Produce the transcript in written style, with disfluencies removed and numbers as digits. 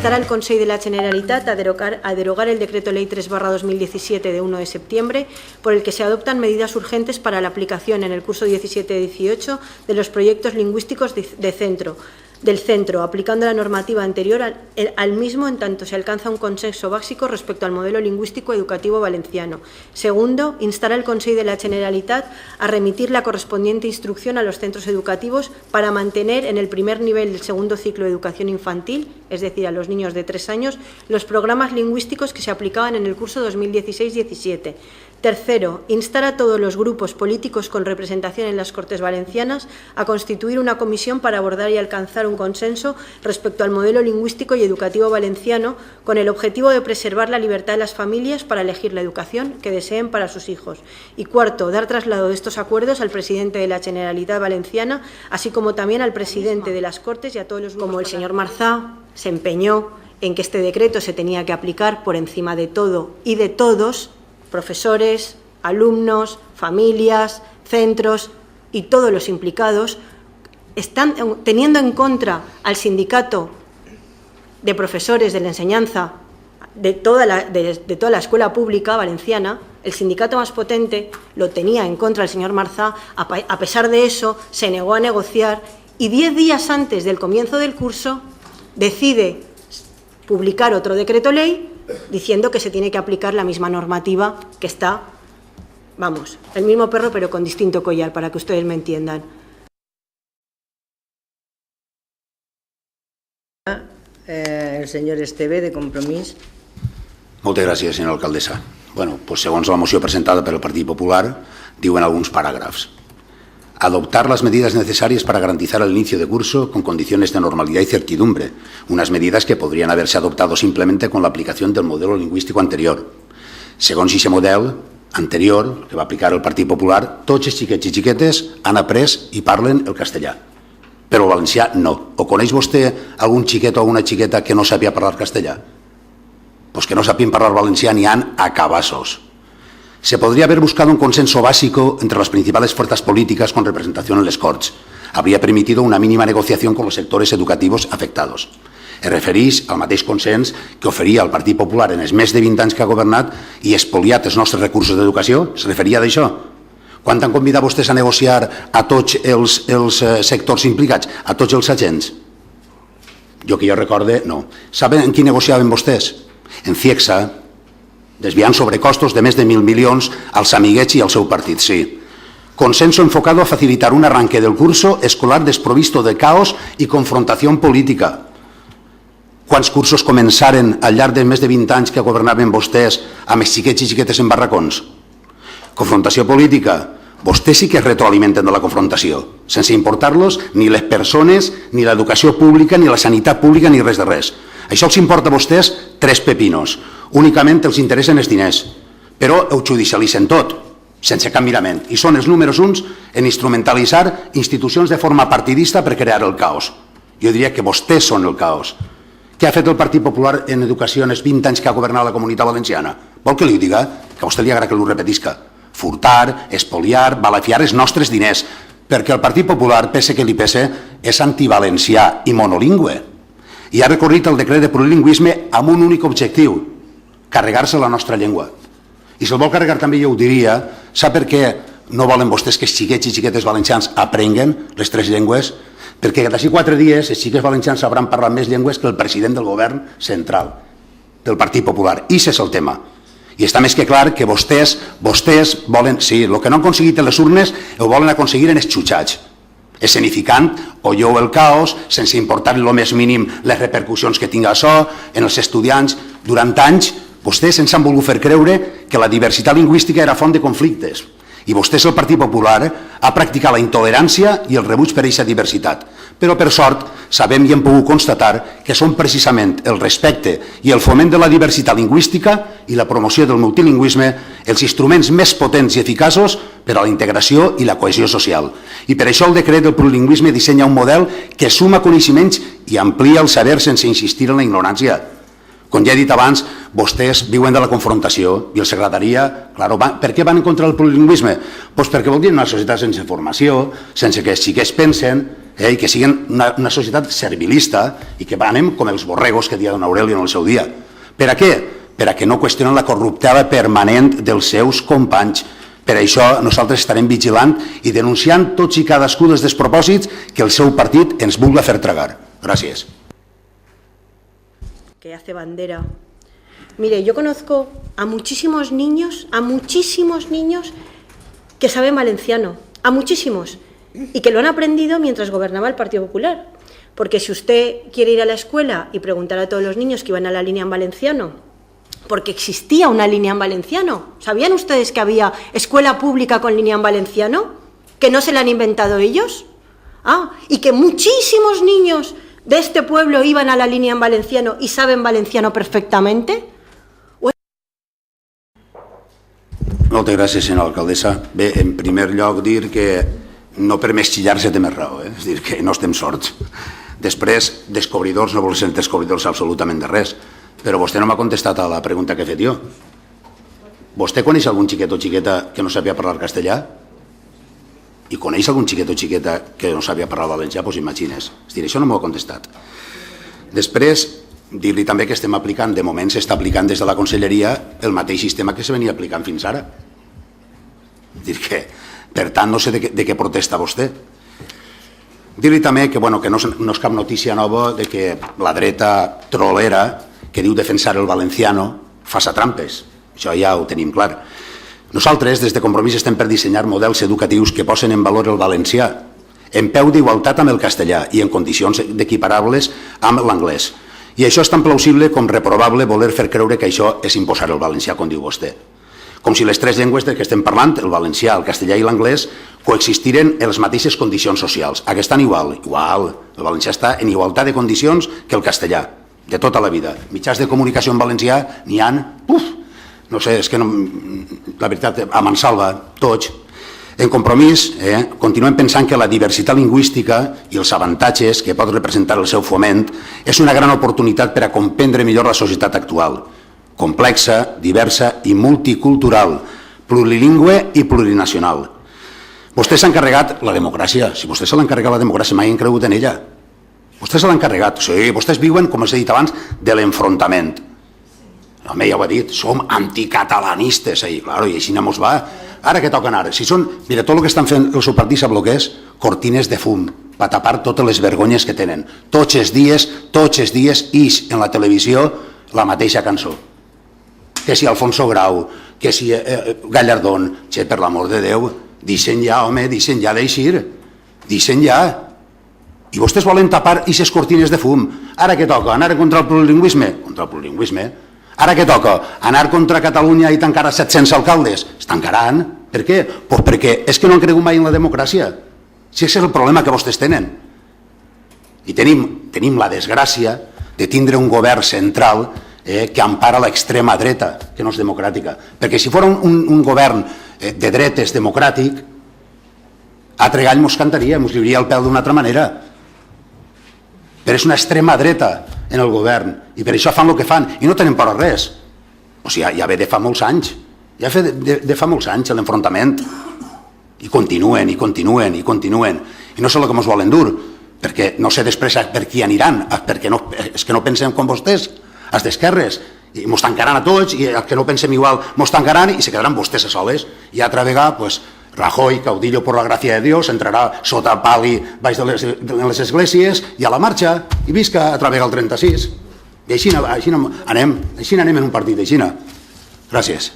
instar al Consell de la Generalitat a derogar el Decreto Ley 3/2017 de 1 de septiembre, por el que se adoptan medidas urgentes para la aplicación en el curso 17-18 de los proyectos lingüísticos del centro, aplicando la normativa anterior al mismo en tanto se alcanza un consenso básico respecto al modelo lingüístico educativo valenciano. Segundo, instar al Consell de la Generalitat a remitir la correspondiente instrucción a los centros educativos para mantener en el primer nivel del segundo ciclo de educación infantil, es decir, a los niños de 3 años, los programas lingüísticos que se aplicaban en el curso 2016-17. Tercero, instar a todos los grupos políticos con representación en las Cortes Valencianas a constituir una comisión para abordar y alcanzar un consenso respecto al modelo lingüístico y educativo valenciano con el objetivo de preservar la libertad de las familias para elegir la educación que deseen para sus hijos. Y cuarto, dar traslado de estos acuerdos al presidente de la Generalitat Valenciana, así como también al presidente de las Cortes y a todos los grupos. Como el señor Marzá se empeñó en que este decreto se tenía que aplicar por encima de todo y de todos, profesores, alumnos, familias, centros y todos los implicados, están teniendo en contra al sindicato de profesores de la enseñanza de toda la escuela pública valenciana. El sindicato más potente lo tenía en contra el señor Marzá. A pesar de eso, se negó a negociar y 10 días antes del comienzo del curso decide publicar otro decreto ley diciendo que se tiene que aplicar la misma normativa que está, vamos, el mismo perro pero con distinto collar, para que ustedes me entiendan. El senyor Esteve, de Compromís. Moltes gràcies, senyora alcaldessa. Bueno, doncs segons la moció presentada per el Partit Popular, diuen alguns paràgrafs. Adoptar las medidas necesarias para garantizar el inicio de curso con condiciones de normalidad y certidumbre, unas medidas que podrían haberse adoptado simplemente con la aplicación del modelo lingüístico anterior. Segons aquest model anterior, que va aplicar el Partit Popular, tots els xiquets i xiquetes han après i parlen el castellà, però el valencià no. O coneix vostè algun xiquet o alguna xiqueta que no sàpia parlar castellà? Pues que no sàpien parlar valencià n'hi han a cabassos. Se podría haber buscado un consenso básico entre las principales fuerzas políticas con representación en les Corts. Habría permitido una mínima negociación con los sectores educativos afectados. Es refereix al mateix consens que oferia el Partit Popular en els més de 20 anys que ha governat i espoliat els nostres recursos d'educació. Es referia d'això. Quan han convidat vostès a negociar a tots els sectors implicats, a tots els agents? Jo que jo recorde, no. Saben en qui negociaven vostès? En CIEXA, desviant sobrecostos de més de 1.000 milions als amiguets i al seu partit, sí. Consenso enfocado a facilitar un arranque del curso escolar desprovisto de caos i confrontació política. Quants cursos començaren al llarg de més de 20 anys que governaven vostès amb els xiquets i xiquetes en barracons? Confrontació política. Vostès sí que es retroalimenten de la confrontació, sense importar-los ni les persones, ni l'educació pública, ni la sanitat pública, ni res de res. Això els importa a vostès 3 pepinos. Únicament els interessen els diners, però ho judicialitzen tot, sense cap mirament, i són els números 1 en instrumentalitzar institucions de forma partidista per crear el caos. Jo diria que vostès són el caos. Què ha fet el Partit Popular en educació en els 20 anys que ha governat la Comunitat Valenciana? Vol que li diga? Que a vostè li agrada que ho repetisca. Furtar, espoliar, balafiar els nostres diners, perquè el Partit Popular, pese que li pese, és antivalencià i monolingüe. I ha recorrit el decret de plurilingüisme amb un únic objectiu: carregar-se la nostra llengua. I si el vol carregar també jo ho diria, sap per què no volen vostès que els xiquets i xiquetes valencians aprenguen les 3 llengües? Perquè d'ací 4 dies els xiquets valencians sabran parlar més llengües que el president del govern central del Partit Popular. I aquest és el tema. I està més que clar que vostès volen, sí, el que no han aconseguit en les urnes ho volen aconseguir en els xutxats, escenificant o el caos, sense importar el més mínim les repercussions que tinga això en els estudiants. Durant anys vostès ens han volgut fer creure que la diversitat lingüística era font de conflictes i vostès, el Partit Popular, ha practicat la intolerància i el rebuig per a aquesta diversitat. Però, per sort, sabem i hem pogut constatar que són precisament el respecte i el foment de la diversitat lingüística i la promoció del multilingüisme els instruments més potents i eficaços per a la integració i la cohesió social. I per això el decret del plurilingüisme dissenya un model que suma coneixements i amplia el saber sense insistir en la ignorància. Com ja he dit abans, vostès viuen de la confrontació i el secretaria, per què van en contra del plurilingüisme? Doncs perquè vol dir una societat sense formació, sense que els xiquets pensen, i que siguin una societat servilista i que anem com els borregos que deia don Aureli en el seu dia. Per a què? Per a que no qüestionen la corruptela permanent dels seus companys. Per això nosaltres estarem vigilant i denunciant tots i cadascun dels despropòsits que el seu partit ens vulgui fer tragar. Gràcies. Que hace bandera. Mire, yo conozco a muchísimos niños que saben valenciano, a muchísimos, y que lo han aprendido mientras gobernaba el Partido Popular. Porque si usted quiere ir a la escuela y preguntar a todos los niños que iban a la línea en valenciano, porque existía una línea en valenciano, ¿sabían ustedes que había escuela pública con línea en valenciano? ¿Que no se la han inventado ellos? Y que muchísimos niños de este pueblo iban a la línea en valenciano y saben valenciano perfectamente? Moltes gràcies, senyora alcaldessa. Bé, en primer lloc dir que no per més xillar-se té més raó, és a dir, que no estem sords. Després, descobridors no vol ser descobridors absolutament de res, però vostè no m'ha contestat a la pregunta que he fet jo. Vostè coneix algun xiquet o xiqueta que no sabia parlar castellà? I coneix algun xiquet o xiqueta que no sabia parlar valencià? Doncs imagines. És a dir, això no m'ho ha contestat. Després, dir-li també que estem aplicant, de moment s'està aplicant des de la conselleria el mateix sistema que se venia aplicant fins ara. És a dir, que, per tant, no sé de què protesta vostè. Dir-li també que no és cap notícia nova de que la dreta trolera que diu defensar el valenciano faça trampes. Això ja ho tenim clar. Nosaltres, des de Compromís, estem per dissenyar models educatius que posen en valor el valencià, en peu d'igualtat amb el castellà i en condicions equiparables amb l'anglès. I això és tan plausible com reprobable voler fer creure que això és imposar el valencià, com diu vostè. Com si les tres llengües de què estem parlant, el valencià, el castellà i l'anglès, coexistiren en les mateixes condicions socials. Aquí estan igual. El valencià està en igualtat de condicions que el castellà, de tota la vida. Mitjans de comunicació en valencià n'hi ha, no sé, és que la veritat, a mansalva, tots. En Compromís, continuem pensant que la diversitat lingüística i els avantatges que pot representar el seu foment és una gran oportunitat per a comprendre millor la societat actual, complexa, diversa i multicultural, plurilingüe i plurinacional. Vostès s'han encarregat la democràcia. Si vostès se l'han encarregat la democràcia, mai han cregut en ella. Vostès se l'han encarregat. Sí, vostès viuen, com els he dit abans, de l'enfrontament. Home, ja ho he dit, som anticatalanistes, i així no mos va. Ara què toquen ara? Mira, tot el que estan fent el seu partit, sap el que és? Cortines de fum, per tapar totes les vergonyes que tenen. Tots els dies, ix en la televisió la mateixa cançó. Que si Alfonso Grau, que si Gallardón, per l'amor de Déu, deixen ja, home, deixen ja d'eixir. Deixen ja. I vostès volen tapar aquestes cortines de fum. Ara què toca? Anar contra el plurilingüisme? Contra el plurilingüisme. Ara què toca? Anar contra Catalunya i tancar a 700 alcaldes? Es tancaran. Per què? Doncs perquè és que no han cregut mai en la democràcia. Si aquest és el problema que vostès tenen. I tenim la desgràcia de tindre un govern central que empara l'extrema dreta, que no és democràtica. Perquè si fos un govern de dretes democràtic, altre gall mos cantaria, mos lliuria el pèl d'una altra manera. Però és una extrema dreta en el govern i per això fan el que fan i no tenen por a res. O sigui, ja ve de fa molts anys, l'enfrontament, i continuen i no sé el que ens volen dur, perquè no sé després per qui aniran, perquè és que no pensem com vostès, els d'esquerres, i mos tancaran a tots i els que no pensem igual mos tancaran i se quedaran vostès a soles i altra vegada Rajoy, caudillo por la gracia de Dios, entrarà sota pali baix de les esglésies i a la marxa, i visca altra vegada el 36. I així anem en un partit, així. Gràcies.